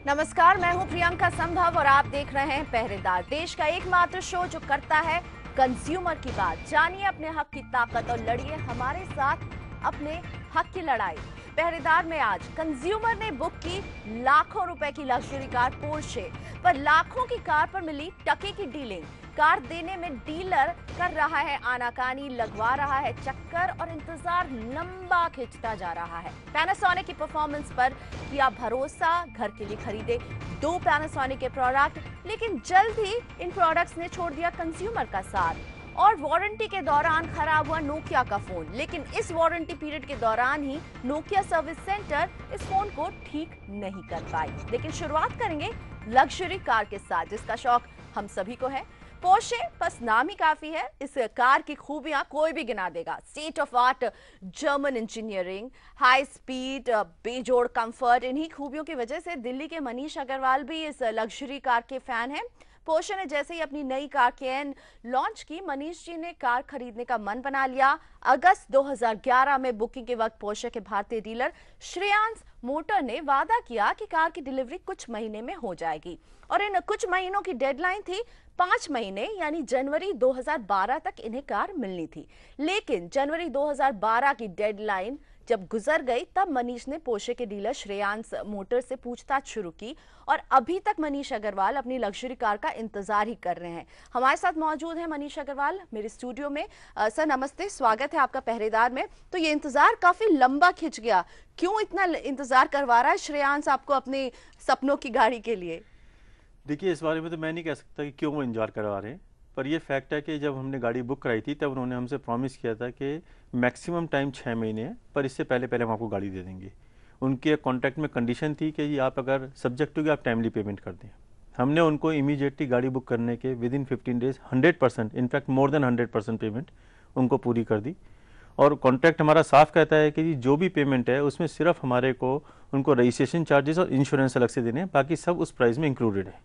नमस्कार, मैं हूं प्रियंका संभव और आप देख रहे हैं पहरेदार, देश का एकमात्र शो जो करता है कंज्यूमर की बात। जानिए अपने हक की ताकत और लड़िए हमारे साथ अपने हक की लड़ाई। पहरेदार में आज कंज्यूमर ने बुक की लाखों रुपए की लग्जरी कार पोर्शे, पर लाखों की कार पर मिली टके की डीलिंग। कार देने में डीलर कर रहा है आनाकानी, लगवा रहा है चक्कर और इंतजार लंबा खिंचता जा रहा है। पैनासोनिक की परफॉर्मेंस पर किया भरोसा, घर के लिए खरीदे 2 पैनासोनिक के प्रोडक्ट, लेकिन जल्द ही इन प्रोडक्ट्स ने छोड़ दिया कंज्यूमर का साथ। और वारंटी के दौरान खराब हुआ नोकिया का फोन, लेकिन इस वारंटी पीरियड के दौरान ही नोकिया सर्विस सेंटर इस फोन को ठीक नहीं कर पाई। लेकिन शुरुआत करेंगे लग्जरी कार के साथ, जिसका शौक हम सभी को है। पोर्शे बस नाम ही काफी है। इस कार की खूबियां कोई भी गिना देगा। State of art German engineering, high speed, बेजोड़ कंफर्ट, इन्हीं खूबियों की वजह से दिल्ली के मनीष अग्रवाल भी इस लग्जरी कार के फैन हैं। पोर्शे ने जैसे ही अपनी नई कार कैन लॉन्च की, मनीष जी ने कार खरीदने का मन बना लिया। अगस्त 2011 में बुकिंग के वक्त पोर्शे के भारतीय डीलर श्रेयांस मोटर ने वादा किया कि कार की डिलीवरी कुछ महीने में हो जाएगी, और इन कुछ महीनों की डेडलाइन थी 5 महीने, यानी जनवरी 2012 तक इन्हें कार मिलनी थी। लेकिन जनवरी 2012 की डेडलाइन जब गुजर गई, तब मनीष ने पोर्शे के डीलर श्रेयांस मोटर से पूछताछ शुरू की, और अभी तक मनीष अग्रवाल अपनी लग्जरी कार का इंतजार ही कर रहे हैं। हमारे साथ मौजूद है मनीष अग्रवाल मेरे स्टूडियो में। सर नमस्ते, स्वागत है आपका पहरेदार में। तो ये इंतजार काफी लंबा खिंच गया, क्यों इतना इंतजार करवा रहा है श्रेयांस आपको अपने सपनों की गाड़ी के लिए? देखिए, इस बारे में तो मैं नहीं कह सकता कि क्यों वो इंतजार करवा रहे हैं, पर ये फैक्ट है कि जब हमने गाड़ी बुक कराई थी तब उन्होंने हमसे प्रॉमिस किया था कि मैक्सिमम टाइम 6 महीने है, पर इससे पहले पहले हम आपको गाड़ी दे देंगे। उनके कॉन्ट्रैक्ट में कंडीशन थी कि आप अगर सब्जेक्ट टू कि आप टाइमली पेमेंट कर दें। हमने उनको इमीडिएटली गाड़ी बुक करने के with in 15 days 100%, in fact more than 100% payment उनको पूरी कर दी। और कॉन्ट्रैक्ट हमारा साफ कहता है कि जो भी पेमेंट है उसमें सिर्फ हमारे को उनको रजिस्ट्रेशन चार्जेस और इंश्योरेंस अलग से देने हैं, बाकी सब उस प्राइस में इंक्लूडेड है।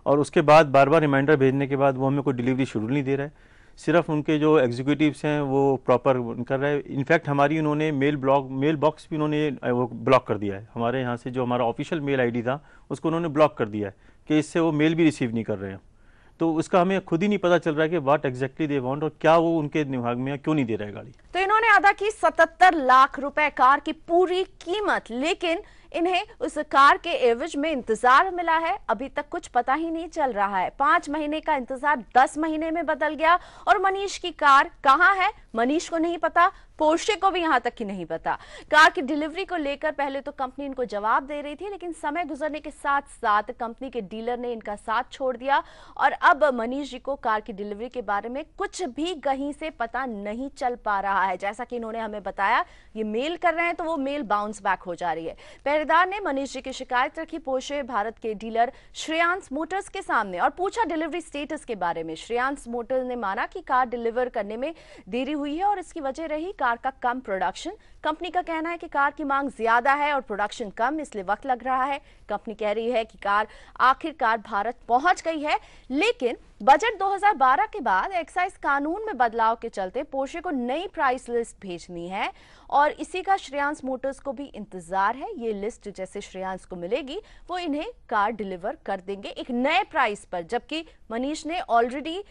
और उसके बाद बार बार रिमाइंडर भेजने के बाद वो हमें कोई डिलीवरी शेड्यूल नहीं दे रहा है। सिर्फ उनके जो एग्जीक्यूटिव्स हैं वो प्रॉपर कर रहे हैं। इनफैक्ट हमारी उन्होंने मेल बॉक्स भी उन्होंने वो ब्लॉक कर दिया है। हमारे यहाँ से जो हमारा ऑफिशियल मेल आईडी था उसको उन्होंने ब्लॉक कर दिया है कि इससे वो मेल भी रिसीव नहीं कर रहे हैं। तो उसका हमें खुद ही नहीं पता चल रहा है कि व्हाट एग्जैक्टली दे वांट और क्या वो उनके दिमाग में क्यों नहीं दे रहा है गाड़ी। तो इन्होंने अदा की 77 लाख रुपए कार की पूरी कीमत, लेकिन इन्हें उस कार के एवज में इंतजार मिला है अभी तक कुछ पता ही नहीं चल रहा है। 5 महीने का इंतजार 10 महीने में बदल गया, और मनीष की कार कहां है मनीष को नहीं पता, पोर्शे को भी यहां तक कि नहीं पता। कार की डिलीवरी को लेकर पहले तो कंपनी इनको जवाब दे रही थी, लेकिन समय गुजरने के साथ साथ कंपनी के डीलर ने इनका साथ छोड़ दिया, और अब मनीष जी को कार की डिलीवरी के बारे में कुछ भी कहीं से पता नहीं चल पा रहा है। जैसा कि इन्होंने हमें बताया, ये मेल कर रहे हैं तो वो मेल बाउंस बैक हो जा रही है। पहरेदार ने मनीष जी की शिकायत रखी पोर्शे भारत के डीलर श्रेयांस मोटर्स के सामने और पूछा डिलीवरी स्टेटस के बारे में। श्रेयांस मोटर्स ने माना कि कार डिलीवर करने में देरी हुई है और इसकी वजह रही कार का कम प्रोडक्शन। कंपनी का कहना है कि कार की मांग ज्यादा है और प्रोडक्शन कम, इसलिए वक्त लग रहा है। कंपनी कह रही है कि कार आखिरकार भारत पहुंच गई है, लेकिन बजट 2012 के बाद एक्साइज कानून में बदलाव के चलते पोर्शे को नई प्राइस लिस्ट भेजनी है, और इसी का श्रेयांस मोटर्स को भी इंतजार है। ये लिस्ट जैसे श्रेयांस को मिलेगी वो इन्हें कार डिलीवर कर देंगे एक नए प्राइस पर, जबकि मनीष ने ऑलरेडी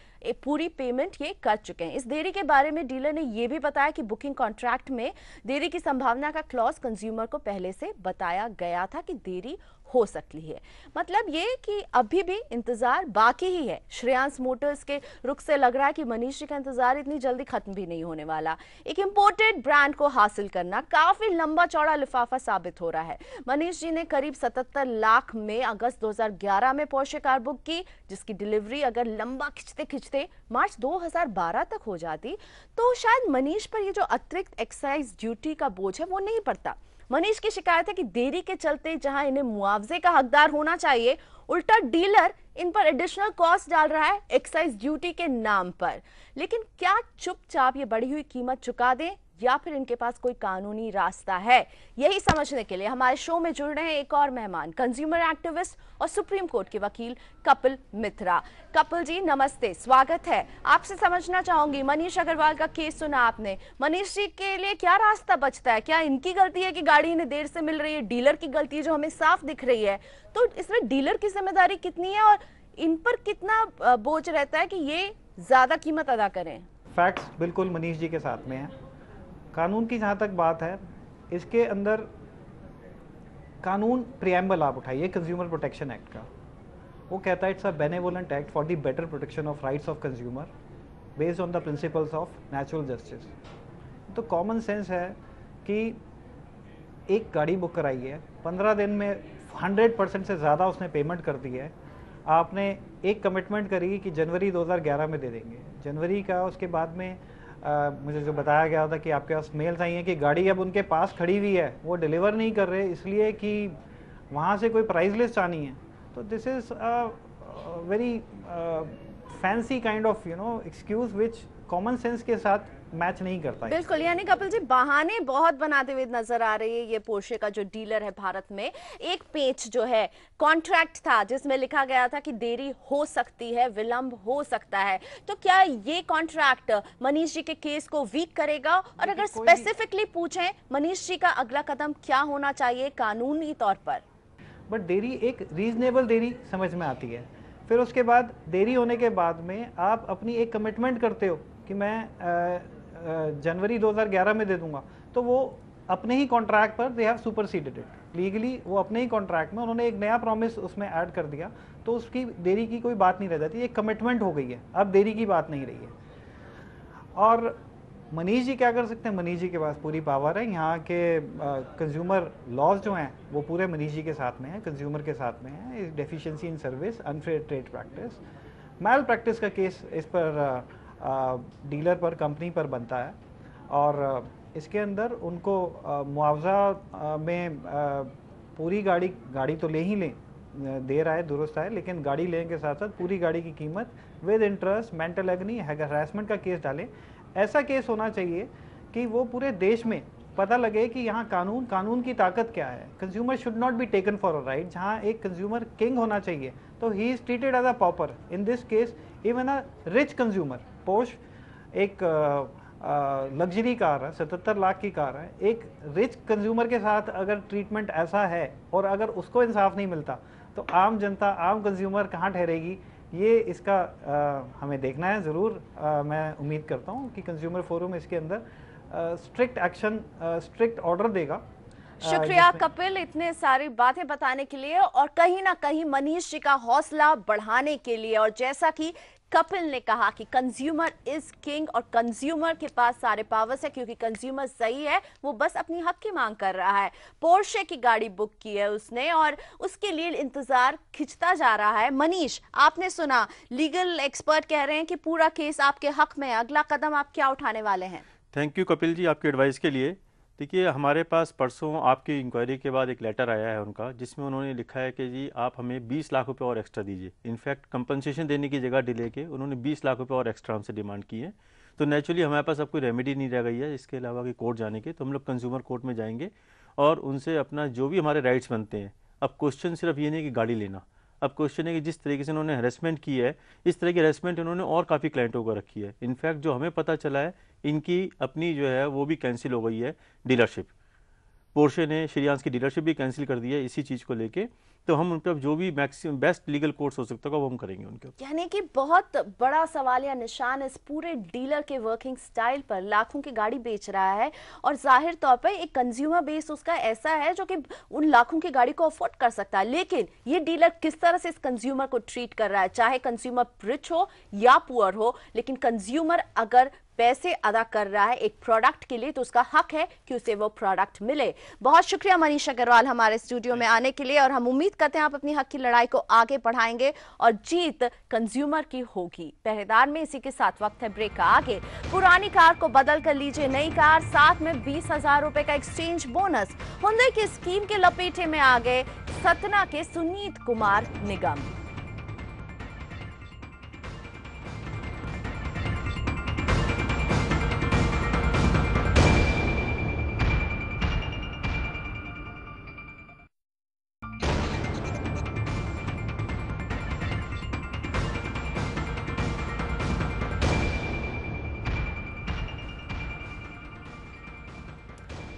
पूरी पेमेंट ये कर चुके हैं। इस देरी के बारे में डीलर ने यह भी बताया कि बुकिंग कॉन्ट्रैक्ट में देरी की संभावना का क्लॉज कंज्यूमर को पहले से बताया गया था कि देरी हो सकती है। मतलब ये कि अभी भी इंतजार बाकी ही है। श्रेयांस मोटर्स के रुख से लग रहा है कि मनीष जी का इंतजार इतनी जल्दी खत्म भी नहीं होने वाला। एक इंपोर्टेड ब्रांड को हासिल करना काफी लंबा चौड़ा लिफाफा साबित हो रहा है। मनीष जी ने करीब 77 लाख में अगस्त 2011 में पोर्शे कार बुक की, जिसकी डिलीवरी अगर लंबा खिंचते खिंचते मार्च 2012 तक हो जाती तो शायद मनीष पर ये जो अतिरिक्त एक्साइज ड्यूटी का बोझ है वो नहीं पड़ता। मनीष की शिकायत है कि देरी के चलते जहां इन्हें मुआवजे का हकदार होना चाहिए, उल्टा डीलर इन पर एडिशनल कॉस्ट डाल रहा है एक्साइज ड्यूटी के नाम पर। लेकिन क्या चुपचाप ये बढ़ी हुई कीमत चुका दें या फिर इनके पास कोई कानूनी रास्ता है? यही समझने के लिए हमारे शो में जुड़ रहे हैं एक और मेहमान, कंज्यूमर एक्टिविस्ट और सुप्रीम कोर्ट के वकील कपिल मित्रा। कपिल जी नमस्ते, स्वागत है। आपसे समझना चाहूंगी, मनीष अग्रवाल का केस सुना आपने, मनीष जी के लिए क्या रास्ता बचता है? क्या इनकी गलती है कि गाड़ी इन्हें देर से मिल रही है? डीलर की गलती है जो हमें साफ दिख रही है। तो इसमें डीलर की जिम्मेदारी कितनी है और इन पर कितना बोझ रहता है कि ये ज्यादा कीमत अदा करें? फैक्ट्स बिल्कुल मनीष जी के साथ में है। कानून की जहाँ तक बात है, इसके अंदर कानून प्रियम्बल आप उठाइए कंज्यूमर प्रोटेक्शन एक्ट का, वो कहता है it's a benevolent act for the better protection of rights of consumer based on the principles of natural justice. तो कॉमन सेंस है कि एक गाड़ी बुक कराई है, 15 दिन में 100% से ज़्यादा उसने पेमेंट कर दी है, आपने एक कमिटमेंट करी कि जनवरी 2011 में दे देंगे, जनवरी का उसके बाद में मुझे जो बताया गया था कि आपके पास मेल्स आई हैं कि गाड़ी अब उनके पास खड़ी हुई है, वो डिलीवर नहीं कर रहे इसलिए कि वहाँ से कोई प्राइस लिस्ट आनी है। तो this is very fancy kind of excuse which common sense के साथ मैच नहीं करता है। बिल्कुल, यानी कपिल जी बहाने बहुत बनाते हुए नजर आ रही है ये पोर्शे का जो डीलर है भारत में। एक पेज जो है कॉन्ट्रैक्ट था जिसमें लिखा गया था कि देरी हो सकती है, विलंब हो सकता है। तो क्या ये कॉन्ट्रैक्ट मनीष जी के केस को वीक करेगा? और अगर स्पेसिफिकली पूछें मनीष जी का अगला कदम क्या होना चाहिए कानूनी तौर पर? बट देरी एक रीजनेबल देरी समझ में आती है, फिर उसके बाद देरी होने के बाद में आप अपनी एक कमिटमेंट करते हो कि मैं जनवरी 2011 में दे दूंगा, तो वो अपने ही कॉन्ट्रैक्ट पर they have superseded it legally. वो अपने ही कॉन्ट्रैक्ट में उन्होंने एक नया प्रॉमिस उसमें ऐड कर दिया, तो उसकी देरी की कोई बात नहीं रह जाती, एक कमिटमेंट हो गई है, अब देरी की बात नहीं रही है। और मनीष जी क्या कर सकते हैं? मनीष जी के पास पूरी पावर है, यहाँ के कंज्यूमर लॉज जो हैं वो पूरे मनीष जी के साथ में है, कंज्यूमर के साथ में है। Deficiency in service, unfair trade practice, malpractice का केस इस पर डीलर पर, कंपनी पर बनता है और इसके अंदर उनको मुआवजा में पूरी गाड़ी तो ले ही लें, दे रहा है दुरुस्त है, लेकिन गाड़ी लेने के साथ साथ पूरी गाड़ी की कीमत विद इंटरेस्ट, मेंटल एग्नी, हैरेसमेंट का केस डालें। ऐसा केस होना चाहिए कि वो पूरे देश में पता लगे कि यहाँ कानून की ताकत क्या है। Consumer should not be taken for a right. जहाँ एक कंज्यूमर किंग होना चाहिए तो he is treated as a pauper. In this case even a rich consumer, Porsche एक लग्जरी कार है, 77 लाख की कार है, एक रिच कंज्यूमर के साथ अगर ट्रीटमेंट ऐसा है और अगर उसको इंसाफ नहीं मिलता तो आम जनता, आम कंज्यूमर कहाँ ठहरेगी? ये इसका हमें देखना है ज़रूर। मैं उम्मीद करता हूँ कि कंज्यूमर फोरम इसके अंदर स्ट्रिक्ट एक्शन, स्ट्रिक्ट ऑर्डर देगा। शुक्रिया कपिल इतने सारी बातें बताने के लिए और कहीं ना कहीं मनीष जी का हौसला बढ़ाने के लिए। और जैसा कि कपिल ने कहा कि कंज्यूमर इज किंग और कंज्यूमर के पास सारे पावर्स है, क्योंकि कंज्यूमर सही है, वो बस अपनी हक की मांग कर रहा है। पोर्शे की गाड़ी बुक की है उसने और उसके लिए इंतजार खिंचता जा रहा है। मनीष, आपने सुना, लीगल एक्सपर्ट कह रहे हैं कि पूरा केस आपके हक में है। अगला कदम आप क्या उठाने वाले हैं? थैंक यू कपिल जी आपकी एडवाइस के लिए। देखिए, हमारे पास परसों आपकी इंक्वायरी के बाद एक लेटर आया है उनका, जिसमें उन्होंने लिखा है कि जी आप हमें 20 लाख रुपए और एक्स्ट्रा दीजिए। इनफैक्ट कंपनसेशन देने की जगह डिले के उन्होंने 20 लाख रुपए और एक्स्ट्रा हमसे डिमांड की है। तो नेचुरली हमारे पास अब कोई रेमेडी नहीं रह गई है इसके अलावा कि कोर्ट जाने के, तो हम लोग कंज्यूमर कोर्ट में जाएंगे और उनसे अपना जो भी हमारे राइट्स बनते हैं। अब क्वेश्चन सिर्फ ये नहीं कि गाड़ी लेना, अब क्वेश्चन है कि जिस तरीके से उन्होंने हरेसमेंट की है, इस तरह की हरेसमेंट उन्होंने और काफ़ी क्लाइंटों को रखी है। इनफैक्ट जो हमें पता चला है, इनकी अपनी जो है वो भी कैंसिल हो गई है डीलरशिप। पोर्शे ने श्रेयांश की डीलरशिप भी कैंसिल कर दी है इसी चीज़ को लेके। तो हम उन पर जो भी मैक्सिमम बेस्ट लीगल कोर्स हो सकता है वो हम करेंगे उनके ऊपर। यानी कि बहुत बड़ा सवाल या निशान इस पूरे डीलर के वर्किंग स्टाइल पर। लाखों की गाड़ी बेच रहा है और जाहिर तौर पर एक कंज्यूमर बेस उसका ऐसा है जो कि उन लाखों की गाड़ी को अफोर्ड कर सकता है, लेकिन ये डीलर किस तरह से इस कंज्यूमर को ट्रीट कर रहा है, चाहे कंज्यूमर रिच हो या पुअर हो, लेकिन कंज्यूमर अगर पैसे अदा कर रहा है एक प्रोडक्ट के लिए तो उसका हक है कि उसे वो प्रोडक्ट मिले। बहुत शुक्रिया मनीष अग्रवाल हमारे स्टूडियो में आने के लिए, और हम उम्मीद करते हैं आप अपनी हक की लड़ाई को आगे बढ़ाएंगे और जीत कंज्यूमर की होगी। पहरेदार में इसी के साथ वक्त है ब्रेक का। आगे पुरानी कार को बदल कर लीजिए नई कार, साथ में 20,000 रुपए का एक्सचेंज बोनस। हुंडई की स्कीम के लपेटे में आ गए सतना के सुनीत कुमार निगम।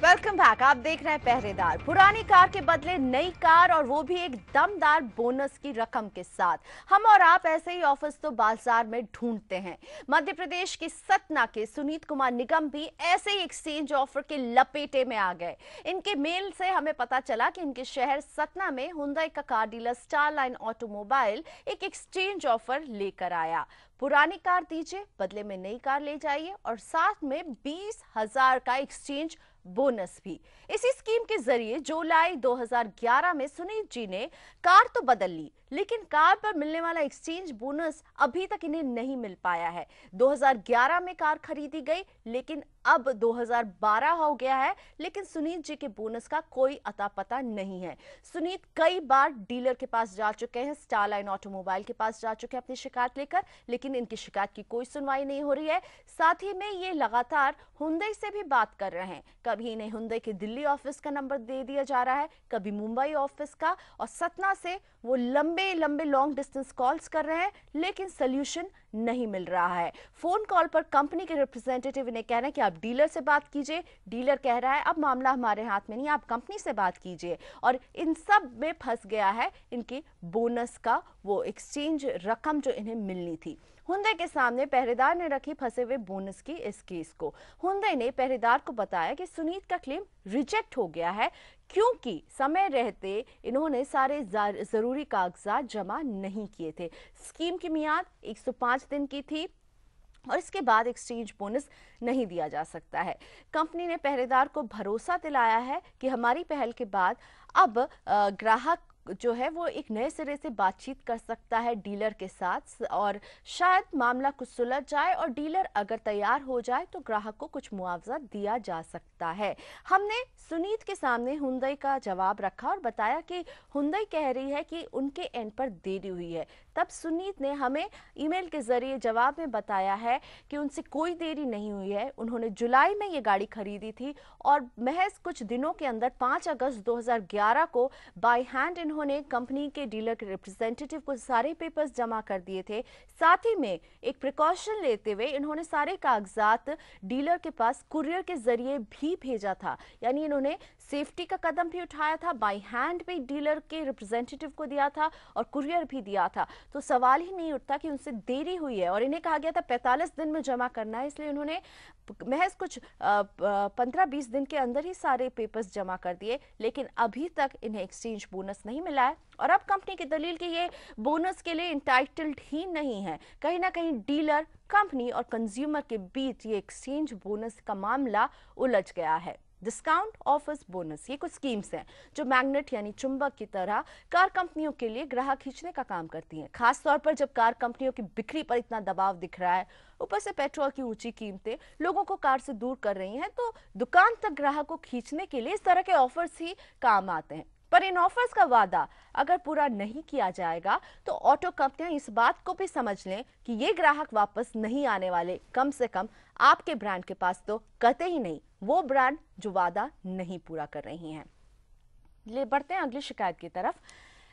Welcome back. आप देख रहे हैं पहरेदार। पुरानी कार के बदले नई कार, और वो भी एक दमदार बोनस की रकम के साथ। हम और आप ऐसे ही ऑफर्स तो बाजार में ढूंढते हैं। मध्य प्रदेश के सतना के सुनीत कुमार निगम भी ऐसे ही एक्सचेंज ऑफर के लपेटे में आ गए। इनके मेल से हमें पता चला कि इनके शहर सतना में हुंडई का कार डीलर स्टारलाइन ऑटोमोबाइल एक एक्सचेंज ऑफर लेकर आया। पुरानी कार दीजिए, बदले में नई कार ले जाइए, और साथ में 20,000 का एक्सचेंज बोनस भी। इसी स्कीम के जरिए जुलाई 2011 में सुनीत जी ने कार तो बदल ली, लेकिन कार पर मिलने वाला एक्सचेंज बोनस अभी तक इन्हें नहीं मिल पाया है। 2011 में कार खरीदी गई, लेकिन अब 2012 हो गया है, लेकिन सुनीत जी के बोनस का कोई अता पता नहीं है। सुनीत कई बार डीलर के पास जा चुके हैं, स्टारलाइन ऑटोमोबाइल के पास जा चुके हैं अपनी शिकायत लेकर, लेकिन इनकी शिकायत की कोई सुनवाई नहीं हो रही है। साथ ही में ये लगातार हुंडई से भी बात कर रहे हैं। कभी इन्हें हुंडई के दिल्ली ऑफिस का नंबर दे दिया जा रहा है, कभी मुंबई ऑफिस का, और सतना से वो लंबे लंबे लॉन्ग डिस्टेंस कॉल्स कर रहे हैं, लेकिन सोल्यूशन नहीं मिल रहा है। फोन कॉल पर कंपनी के रिप्रेजेंटेटिव इन्हें कह रहे हैं कि आप डीलर से बात कीजिए। डीलर कह रहा है अब मामला हमारे हाथ में नहीं, आप कंपनी से बात कीजिए। और इन सब में फंस गया है इनकी बोनस का वो एक्सचेंज रकम जो इन्हें मिलनी थी। हुंडई के सामने पहरेदार ने रखी फंसे हुए बोनस की इस केस को। हुंडई ने पहरेदार को बताया कि सुनीत का क्लेम रिजेक्ट हो गया है, क्योंकि समय रहते इन्होंने सारे जरूरी कागजात जमा नहीं किए थे। स्कीम की मियाद 105 दिन की थी, और इसके बाद एक्सचेंज बोनस नहीं दिया जा सकता है। कंपनी ने पहरेदार को भरोसा दिलाया है कि हमारी पहल के बाद अब ग्राहक जो है वो एक नए सिरे से बातचीत कर सकता है डीलर के साथ, और शायद मामला कुछ सुलझ जाए, और डीलर अगर तैयार हो जाए तो ग्राहक को कुछ मुआवजा दिया जा सकता है। हमने सुनीत के सामने हुंडई का जवाब रखा और बताया कि हुंडई कह रही है कि उनके एंड पर देरी हुई है। तब सुनीत ने हमें ईमेल के जरिए जवाब में बताया है कि उनसे कोई देरी नहीं हुई है। उन्होंने जुलाई में ये गाड़ी खरीदी थी, और महज कुछ दिनों के अंदर 5 अगस्त 2011 को बाय हैंड इन्होंने कंपनी के डीलर के रिप्रेजेंटेटिव को सारे पेपर्स जमा कर दिए थे। साथ ही में एक प्रिकॉशन लेते हुए इन्होंने सारे कागजात डीलर के पास कुरियर के जरिए भी भेजा था, यानी इन्होंने सेफ्टी का कदम भी उठाया था, बाय हैंड भी डीलर के रिप्रेजेंटेटिव को दिया था और कुरियर भी दिया था। तो सवाल ही नहीं उठता कि उनसे देरी हुई है, और इन्हें कहा गया था 45 दिन में जमा करना है, इसलिए उन्होंने महज कुछ 15-20 दिन के अंदर ही सारे पेपर्स जमा कर दिए, लेकिन अभी तक इन्हें एक्सचेंज बोनस नहीं मिला है। और अब कंपनी की दलील कि ये बोनस के लिए इंटाइटल्ड ही नहीं है। कहीं ना कहीं डीलर, कंपनी और कंज्यूमर के बीच ये एक्सचेंज बोनस का मामला उलझ गया है। डिस्काउंट, ऑफर्स, बोनस, ये कुछ स्कीम्स हैं जो मैग्नेट यानी चुंबक की तरह कार कंपनियों के लिए ग्राहक खींचने का काम करती हैं। खास तौर पर जब कार कंपनियों की बिक्री पर इतना दबाव दिख रहा है, ऊपर से पेट्रोल की ऊंची कीमतें लोगों को कार से दूर कर रही हैं, तो दुकान तक ग्राहक को खींचने के लिए इस तरह के ऑफर्स ही काम आते हैं। पर इन ऑफर्स का वादा अगर पूरा नहीं किया जाएगा तो ऑटो कंपनियां इस बात को भी समझ लें कि ये ग्राहक वापस नहीं आने वाले, कम से कम आपके ब्रांड के पास तो कहते ही नहीं, वो ब्रांड जो वादा नहीं पूरा कर रही हैं। ले बढ़ते हैं अगली शिकायत की तरफ।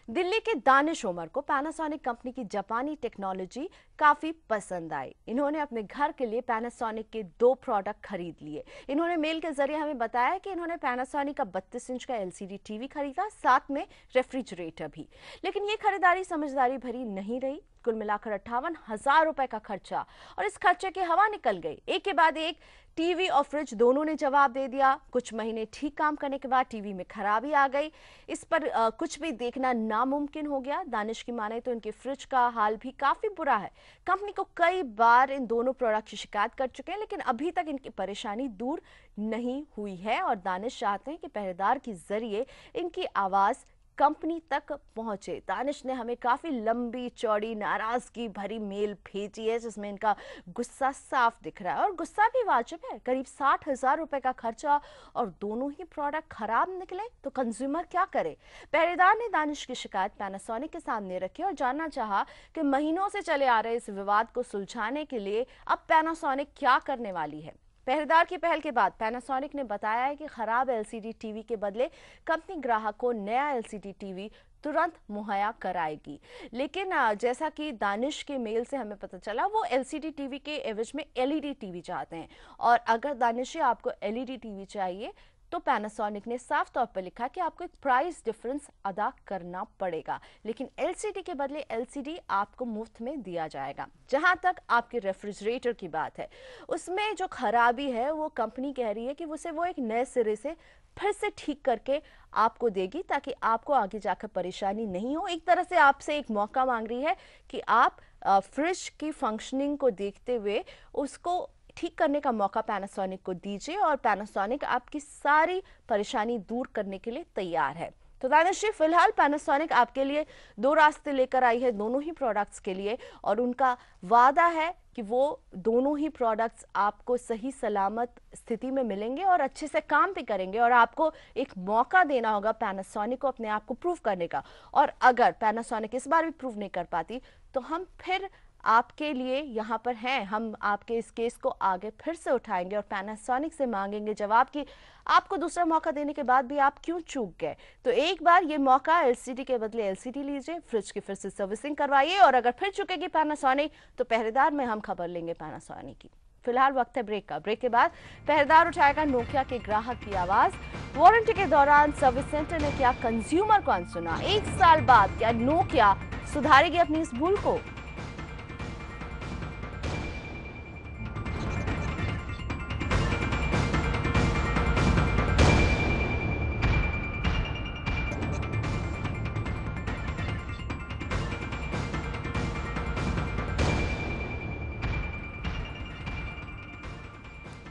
दिल्ली के दानिश उमर को पैनासोनिक कंपनी की जापानी टेक्नोलॉजी काफी पसंद आई। इन्होंने अपने घर के लिए पैनासोनिक के 2 प्रोडक्ट खरीद लिए। इन्होंने मेल के जरिए हमें बताया कि इन्होंने पैनासोनिक का 32 इंच का LCD टीवी खरीदा, साथ में रेफ्रिजरेटर भी। लेकिन ये खरीदारी समझदारी भरी नहीं रही। कुल मिलाकर 58,000 रुपए का खर्चा, और इस खर्चे की हवा निकल गई। एक के बाद एक टीवी और फ्रिज दोनों ने जवाब दे दिया। कुछ महीने ठीक काम करने के बाद टीवी में खराबी आ गई। इस पर कुछ भी देखना नामुमकिन हो गया। दानिश की माने तो इनके फ्रिज का हाल भी काफी बुरा है। कंपनी को कई बार इन दोनों प्रोडक्ट की शिकायत कर चुके हैं, लेकिन अभी तक इनकी परेशानी दूर नहीं हुई है और दानिश चाहते हैं कि पहरेदार के जरिए इनकी आवाज कंपनी तक पहुंचे। दानिश ने हमें काफी लंबी चौड़ी नाराजगी भरी मेल भेजी है, जिसमें इनका गुस्सा साफ दिख रहा है, और गुस्सा भी वाजिब है। करीब 60,000 रुपए का खर्चा और दोनों ही प्रोडक्ट खराब निकले तो कंज्यूमर क्या करे। पहरेदार ने दानिश की शिकायत पैनासोनिक के सामने रखी और जानना चाहा कि महीनों से चले आ रहे इस विवाद को सुलझाने के लिए अब पैनासोनिक क्या करने वाली है। पहरेदार की पहल के बाद पैनासोनिक ने बताया है कि खराब एलसीडी टीवी के बदले कंपनी ग्राहक को नया एलसीडी टीवी तुरंत मुहैया कराएगी। लेकिन जैसा कि दानिश के मेल से हमें पता चला, वो एलसीडी टीवी के एवज में एलईडी टीवी चाहते हैं, और अगर दानिश आपको एलईडी टीवी चाहिए तो पैनासोनिक ने साफ तौर पर लिखा कि आपको एक प्राइस डिफरेंस अदा करना पड़ेगा, लेकिन एलसीडी के बदले एलसीडी आपको मुफ्त में दिया जाएगा। जहां तक आपके रेफ्रिजरेटर की बात है, उसमें जो खराबी है वो कंपनी कह रही है कि उसे वो एक नए सिरे से फिर से ठीक करके आपको देगी, ताकि आपको आगे जाकर परेशानी नहीं हो। एक तरह से आपसे एक मौका मांग रही है कि आप फ्रिज की फंक्शनिंग को देखते हुए उसको ठीक करने का मौका पैनासोनिक को दीजिए, और पैनासोनिक आपकी सारी परेशानी दूर करने के लिए तैयार है। तो दानिश जी, फिलहाल पैनासोनिक आपके लिए 2 रास्ते लेकर आई है दोनों ही प्रोडक्ट्स के लिए, और उनका वादा है कि वो दोनों ही प्रोडक्ट्स आपको सही सलामत स्थिति में मिलेंगे और अच्छे से काम भी करेंगे, और आपको एक मौका देना होगा पैनासोनिक को अपने आप को प्रूव करने का। और अगर पैनासोनिक इस बार भी प्रूव नहीं कर पाती तो हम फिर आपके लिए यहाँ पर हैं। हम आपके इस केस को आगे फिर से उठाएंगे और पैनासोनिक से मांगेंगे जवाब कि आपको दूसरा मौका देने के बाद भी आप क्यों चूक गए। तो एक बार ये मौका एलसीडी के बदले एलसीडी लीजिए, फ्रिज की फिर से सर्विसिंग करवाइए, और अगर फिर चुकेगी पैनासोनिक तो पहरेदार में हम खबर लेंगे पैनासोनिक की। फिलहाल वक्त है ब्रेक का। ब्रेक के बाद पहरेदार उठाएगा नोकिया के ग्राहक की आवाज। वारंटी के दौरान सर्विस सेंटर ने क्या कंज्यूमर को अनसुना। 1 साल बाद क्या नोकिया सुधारेगी अपनी इस भूल को।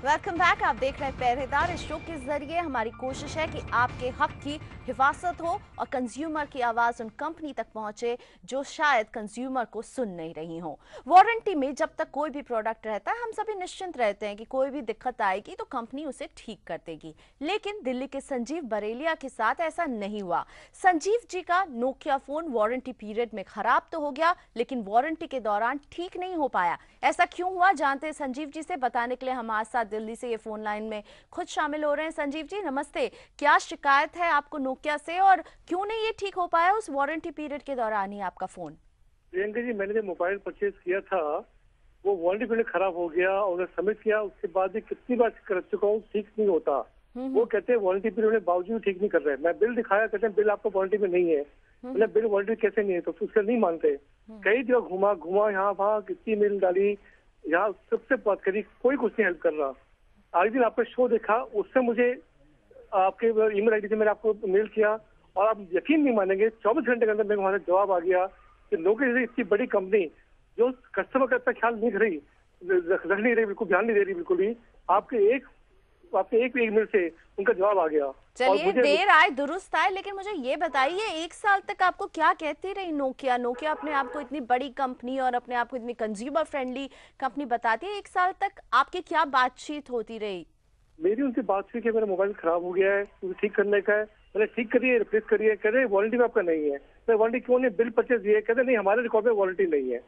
Welcome back. आप देख रहे हैं पहरेदार। इस शो के जरिए हमारी कोशिश है कि आपके हक की हिफाजत हो और कंज्यूमर की आवाज उन कंपनी तक पहुंचे जो शायद कंज्यूमर को सुन नहीं रही हो। वारंटी में जब तक कोई भी प्रोडक्ट रहता है हम सभी निश्चिंत रहते हैं कि कोई भी दिक्कत आएगी तो कंपनी उसे ठीक कर देगी, लेकिन दिल्ली के संजीव बरेलिया के साथ ऐसा नहीं हुआ। संजीव जी का नोकिया फोन वारंटी पीरियड में खराब तो हो गया, लेकिन वारंटी के दौरान ठीक नहीं हो पाया। ऐसा क्यों हुआ, जानते हैं संजीव जी से। बताने के लिए हमारे साथ दिल्ली से ये फोन लाइन में खुद शामिल हो रहे हैं। संजीव जी नमस्ते, क्या शिकायत है आपको नोकिया से और क्यों नहीं ये ठीक हो पाया उस वारंटी पीरियड के दौरान ही आपका फोन? प्रियंका जी, मैंने जो मोबाइल परचेज किया था वो वारंटी पीरियड खराब हो गया और सबमिट किया, उसके बाद भी कितनी बार कर चुका हूँ, ठीक नहीं होता। वो कहते हैं वारंटी पीरियड में बावजूद ठीक नहीं कर रहे। मैं बिल दिखाया, कहते हैं बिल आपको वारंटी में नहीं है। मतलब बिल वारंटी कैसे नहीं है, तो उससे नहीं मानते। कई जगह घुमा यहाँ वहाँ, कितनी मेल डाली, यहाँ सबसे बात करी, कोई कुछ नहीं हेल्प कर रहा। आज दिन आपका शो देखा, उससे मुझे आपके ईमेल आईडी से मैंने आपको मेल किया और आप यकीन नहीं मानेंगे 24 घंटे के अंदर मेरे वहां से जवाब आ गया कि नोकिया जैसी इतनी बड़ी कंपनी जो कस्टमर का इतना ख्याल नहीं रख नहीं रही, बिल्कुल ध्यान नहीं दे रही बिल्कुल ही, आपके एक ईमेल से उनका जवाब आ गया। चलिए देर आए दुरुस्त आए, लेकिन मुझे ये बताइए 1 साल तक आपको क्या कहती रही नोकिया अपने आप को इतनी बड़ी कंपनी और अपने आप को इतनी कंज्यूमर फ्रेंडली कंपनी बताती है, 1 साल तक आपकी क्या बातचीत होती रही? मेरी उनसे बात हुई कि मेरा मोबाइल खराब हो गया है, मुझे ठीक करने का है। मैंने ठीक करिए, रिप्लेस करिए। कह रहे वारंटी में आपका नहीं है। मैं वारंटी क्यों नहीं, बिल परचेज दिए, कहते नहीं हमारे रिकॉर्ड में वारंटी नहीं है।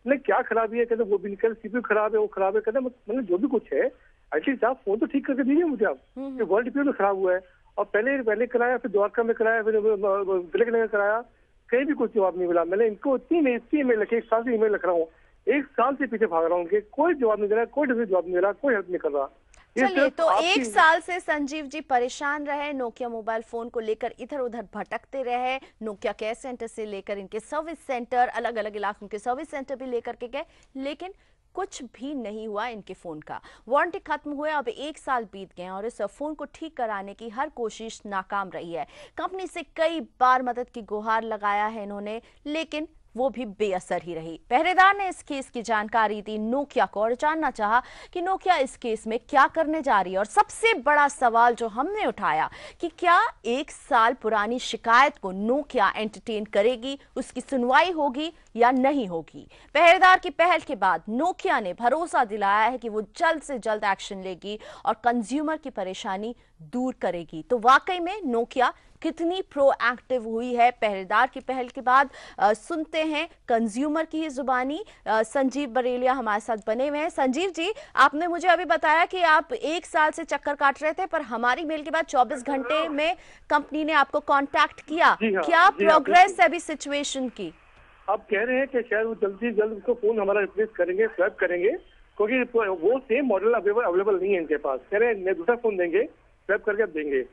मैंने क्या खराबी है, कहते वो बिल कर सीपीयू खराब है, वो खराब है। कहते मतलब जो भी कुछ है एटलीस्ट आप फोन तो ठीक करके दीजिए मुझे आप, वारंटी पीरियड में खराब हुआ है। और पहले कराया, फिर द्वारका में कराया, फिर तिलक नगर कराया, कहीं भी कुछ जवाब नहीं मिला। मैंने इनको इतनी ईमेल लिखी, 1 साल से ईमेल लिख रहा हूँ, 1 साल से पीछे भाग रहा हूँ, कोई जवाब नहीं दे रहा, कोई जवाब नहीं दे रहा, कोई हेल्प नहीं कर रहा। चलिए, तो 1 साल से संजीव जी परेशान रहे, नोकिया मोबाइल फोन को लेकर इधर उधर भटकते रहे, नोकिया केयर सेंटर से लेकर इनके सर्विस सेंटर, अलग अलग इलाकों के सर्विस सेंटर भी लेकर के गए, लेकिन कुछ भी नहीं हुआ इनके फोन का। वारंटी खत्म हुए, अब 1 साल बीत गए और इस फोन को ठीक कराने की हर कोशिश नाकाम रही है। कंपनी से कई बार मदद की गुहार लगाया है इन्होंने, लेकिन वो भी बेअसर ही रही। पहरेदार ने इस केस की जानकारी दी नोकिया को और जानना चाहा कि नोकिया इस केस में क्या करने जा रही है। और सबसे बड़ा सवाल जो हमने उठाया कि क्या 1 साल पुरानी शिकायत को नोकिया एंटरटेन करेगी, उसकी सुनवाई होगी या नहीं होगी। पहरेदार की पहल के बाद नोकिया ने भरोसा दिलाया है कि वो जल्द से जल्द एक्शन लेगी और कंज्यूमर की परेशानी दूर करेगी। तो वाकई में नोकिया कितनी प्रोएक्टिव हुई है पहरेदार की पहल के बाद। सुनते हैं कंज्यूमर की ही जुबानी। संजीव बरेलिया हमारे साथ बने हुए हैं। संजीव जी, आपने मुझे अभी बताया कि आप 1 साल से चक्कर काट रहे थे, पर हमारी मेल के बाद 24 घंटे में कंपनी ने आपको कांटेक्ट किया। क्या प्रोग्रेस है अभी सिचुएशन की? आप कह रहे हैं कि शायद वो जल्द से जल्द उसको फोन हमारा रिप्लेस करेंगे, स्वैप करेंगे, क्योंकि वो सेम मॉडल अवेलेबल नहीं है इनके पास। कह रहे हैं दूसरा फोन देंगे, स्वैप करके देंगे।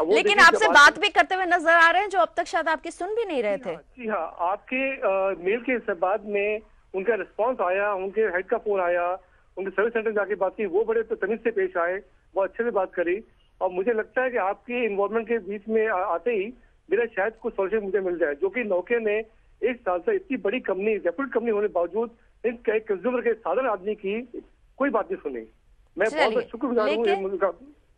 लेकिन आपसे बात भी करते हुए नजर आ रहे हैं, जो अब तक शायद आपकी सुन भी नहीं रहे थे। जी हाँ, आपके मेल के बाद में उनका रिस्पांस आया, उनके हेड का फोन आया, उनके सर्विस सेंटर जाके बात की, वो बड़े तमीज से पेश आए, बहुत अच्छे से बात करी। और मुझे लगता है कि आपके इन्वॉल्वमेंट के बीच में आते ही मेरा शायद कुछ सोल्यूशन मुझे मिल जाए, जो कि नोकिया ने 1 साल से इतनी बड़ी कंपनी, रेप्यूटेड कंपनी होने के बावजूद एक कंज्यूमर के साधारण आदमी की कोई बात नहीं सुनी। मैं बहुत शुक्रगुजार हूँ।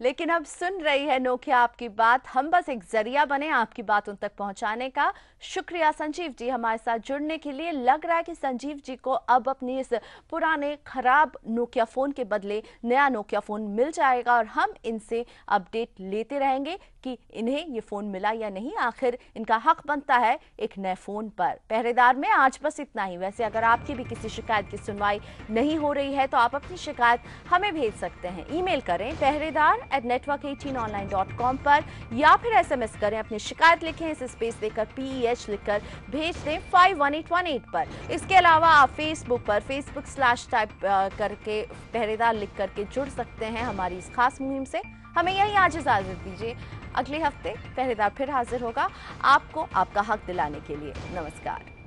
लेकिन अब सुन रही है नोकिया आपकी बात, हम बस एक जरिया बने आपकी बात उन तक पहुंचाने का। शुक्रिया संजीव जी हमारे साथ जुड़ने के लिए। लग रहा है कि संजीव जी को अब अपनी इस पुराने खराब नोकिया फोन के बदले नया नोकिया फोन मिल जाएगा और हम इनसे अपडेट लेते रहेंगे कि इन्हें ये फोन मिला या नहीं। आखिर इनका हक बनता है एक नए फोन पर। पहरेदार में आज बस इतना ही। वैसे अगर आपकी भी किसी शिकायत की सुनवाई नहीं हो रही है तो आप अपनी शिकायत हमें भेज सकते हैं। ईमेल करें pehredar@network18online.com पर या फिर SMS करें, अपनी शिकायत लिखें, इस स्पेस देकर PEH लिखकर भेज दें 51818 पर। इसके अलावा आप फेसबुक पर Facebook/टाइप करके पहरेदार लिख करके जुड़ सकते हैं हमारी इस खास मुहिम से। हमें यही आज इजाजत दीजिए। अगले हफ्ते पहरेदार फिर हाजिर होगा आपको आपका हक दिलाने के लिए। नमस्कार।